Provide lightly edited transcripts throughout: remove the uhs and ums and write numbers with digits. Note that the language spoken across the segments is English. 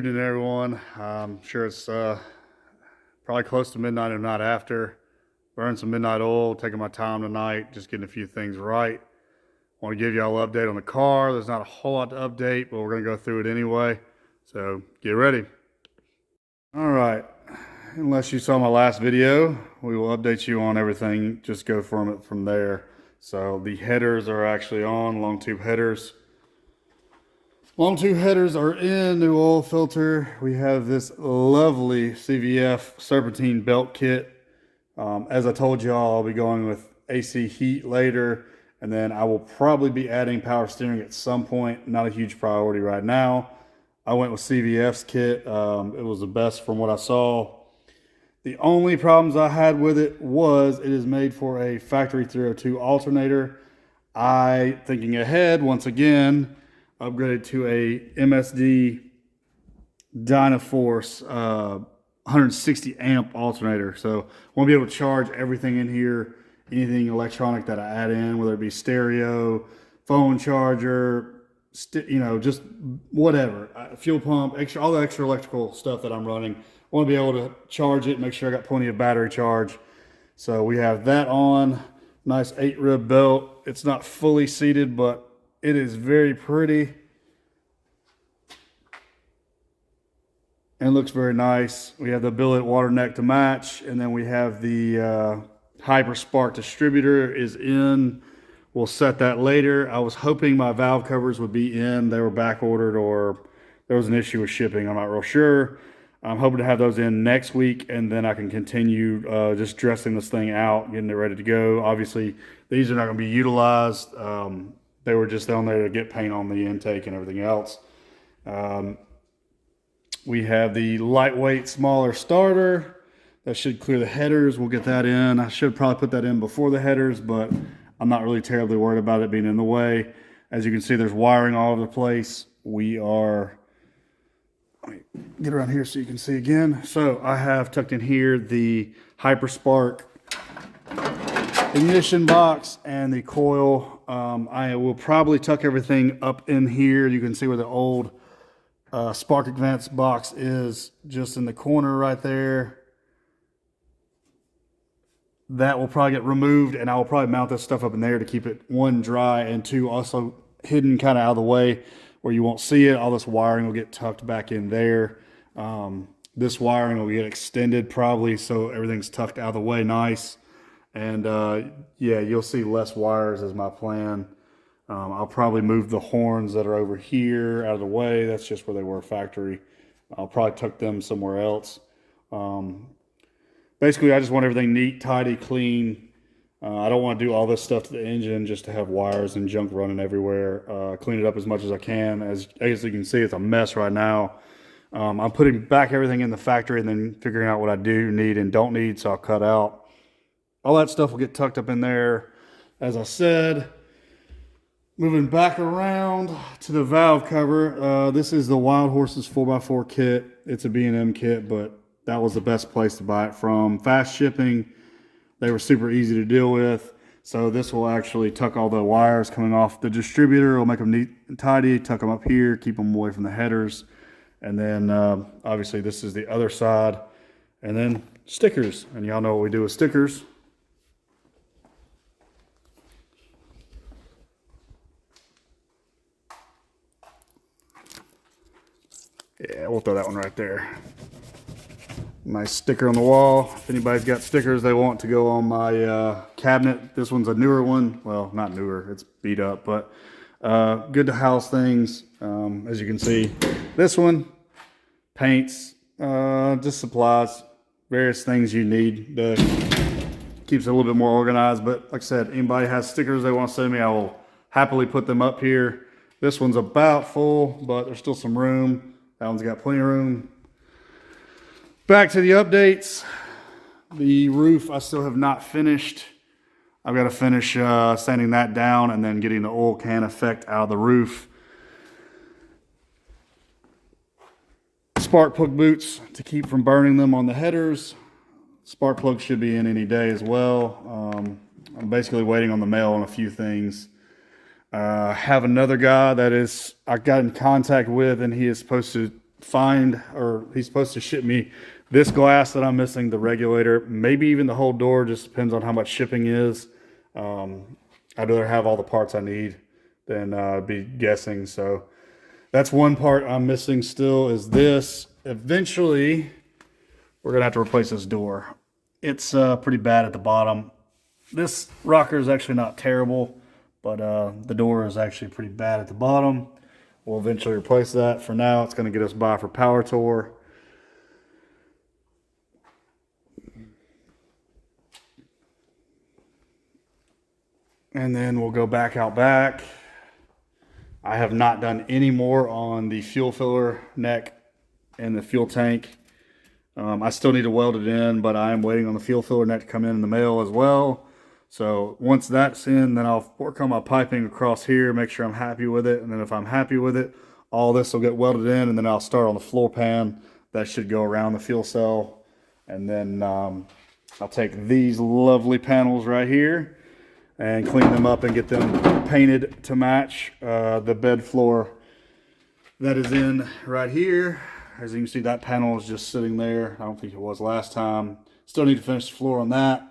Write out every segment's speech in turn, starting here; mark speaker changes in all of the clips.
Speaker 1: evening, everyone. I'm sure it's probably close to midnight, if not after. Burning some midnight oil, taking my time tonight, just getting a few things right. Want to give y'all an update on the car. There's not a whole lot to update, but we're going to go through it anyway. So get ready. All right. Unless you saw my last video, we will update you on everything. Just go from there. So the headers are actually on, long tube headers. Long tube headers are in, new oil filter. We have this lovely CVF serpentine belt kit. As I told y'all, I'll be going with AC heat later, and then I will probably be adding power steering at some point. Not a huge priority right now. I went with CVF's kit. It was the best from what I saw. The only problems I had with it was it is made for a factory 302 alternator. Thinking ahead, once again, upgraded to a MSD Dynaforce 160 amp alternator. So won't be able to charge everything in here, anything electronic that I add in, whether it be stereo, phone charger, just whatever, fuel pump, all the extra electrical stuff that I'm running. Want to be able to charge it, make sure I got plenty of battery charge. So we have that on. Nice 8-rib belt. It's not fully seated, but it is very pretty and looks very nice. We have the billet water neck to match, and then we have the Hyper Spark distributor is in. We'll set that later. I was hoping my valve covers would be in. They were back ordered, or there was an issue with shipping. I'm not real sure. I'm hoping to have those in next week, and then I can continue just dressing this thing out, getting it ready to go. Obviously, these are not going to be utilized. They were just down there to get paint on the intake and everything else. We have the lightweight, smaller starter. That should clear the headers. We'll get that in. I should probably put that in before the headers, but I'm not really terribly worried about it being in the way. As you can see, there's wiring all over the place. Let me get around here so you can see again. So I have tucked in here the Hyper Spark ignition box and the coil. I will probably tuck everything up in here. You can see where the old Spark Advance box is, just in the corner right there. That will probably get removed, and I will probably mount this stuff up in there to keep it, one, dry, and two, also hidden kind of out of the way where you won't see it. All this wiring will get tucked back in there. This wiring will get extended probably, so everything's tucked out of the way nice. And yeah, you'll see less wires as my plan. I'll probably move the horns that are over here out of the way. That's just where they were factory. I'll probably tuck them somewhere else. Basically, I just want everything neat, tidy, clean. I don't want to do all this stuff to the engine just to have wires and junk running everywhere. Clean it up as much as I can. As you can see, it's a mess right now. I'm putting back everything in the factory and then figuring out what I do need and don't need, so I'll cut out. All that stuff will get tucked up in there. As I said, moving back around to the valve cover. This is the Wild Horses 4x4 kit. It's a B&M kit, but that was the best place to buy it from. Fast shipping. They were super easy to deal with. So this will actually tuck all the wires coming off the distributor. It'll make them neat and tidy, tuck them up here, keep them away from the headers. And then obviously this is the other side. And then stickers. And y'all know what we do with stickers. Yeah, we'll throw that one right there. Nice sticker on the wall. If anybody's got stickers they want to go on my cabinet, this one's a newer one. Well, not newer, it's beat up, but good to house things. As you can see, this one, paints, just supplies, various things you need. Keeps it a little bit more organized, but like I said, anybody has stickers they want to send me, I will happily put them up here. This one's about full, but there's still some room. That one's got plenty of room. Back to the updates. The roof I still have not finished. I've got to finish sanding that down and then getting the oil can effect out of the roof. Spark plug boots to keep from burning them on the headers. Spark plug should be in any day as well. I'm basically waiting on the mail on a few things. Have another guy that I got in contact with, and he is supposed to find, or he's supposed to ship me this glass that I'm missing, the regulator, maybe even the whole door, just depends on how much shipping is. I'd rather have all the parts I need than be guessing. So that's one part I'm missing still, is this. Eventually, we're gonna have to replace this door. It's pretty bad at the bottom. This rocker is actually not terrible, but the door is actually pretty bad at the bottom. We'll eventually replace that. For now, it's gonna get us by for Power Tour. And then we'll go back out back. I have not done any more on the fuel filler neck and the fuel tank. I still need to weld it in, but I am waiting on the fuel filler neck to come in the mail as well. So once that's in, then I'll work on my piping across here, make sure I'm happy with it. And then if I'm happy with it, all this will get welded in, and then I'll start on the floor pan. That should go around the fuel cell. And then I'll take these lovely panels right here and clean them up and get them painted to match the bed floor that is in right here. As you can see, that panel is just sitting there. I don't think it was last time. Still need to finish the floor on that.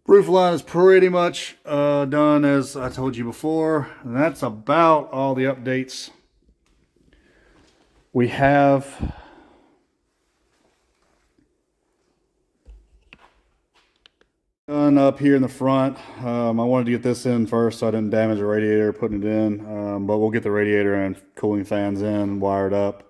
Speaker 1: Roof line is pretty much done, as I told you before. And that's about all the updates we have. Done up here in the front. I wanted to get this in first so I didn't damage the radiator putting it in, but we'll get the radiator and cooling fans in, wired up.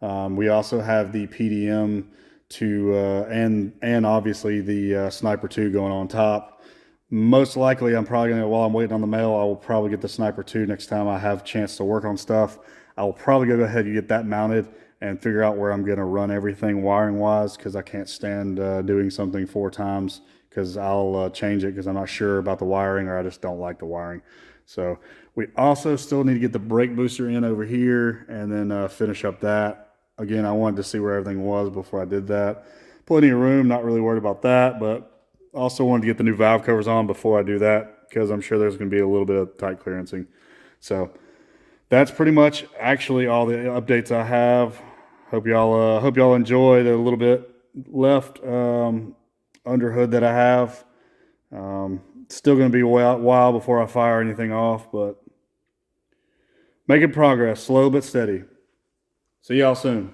Speaker 1: We also have the PDM to and obviously the Sniper 2 going on top. Most likely, I'm probably gonna, while I'm waiting on the mail, I will probably get the Sniper 2 next time I have a chance to work on stuff. I will probably go ahead and get that mounted and figure out where I'm gonna run everything wiring wise, because I can't stand doing something 4 times, because I'll change it because I'm not sure about the wiring, or I just don't like the wiring. So we also still need to get the brake booster in over here and then finish up that. Again, I wanted to see where everything was before I did that. Plenty of room, not really worried about that, but also wanted to get the new valve covers on before I do that, because I'm sure there's going to be a little bit of tight clearancing. So that's pretty much actually all the updates I have. Hope y'all enjoy the little bit left under hood that I have. Still going to be a while before I fire anything off, but making progress, slow but steady. See y'all soon.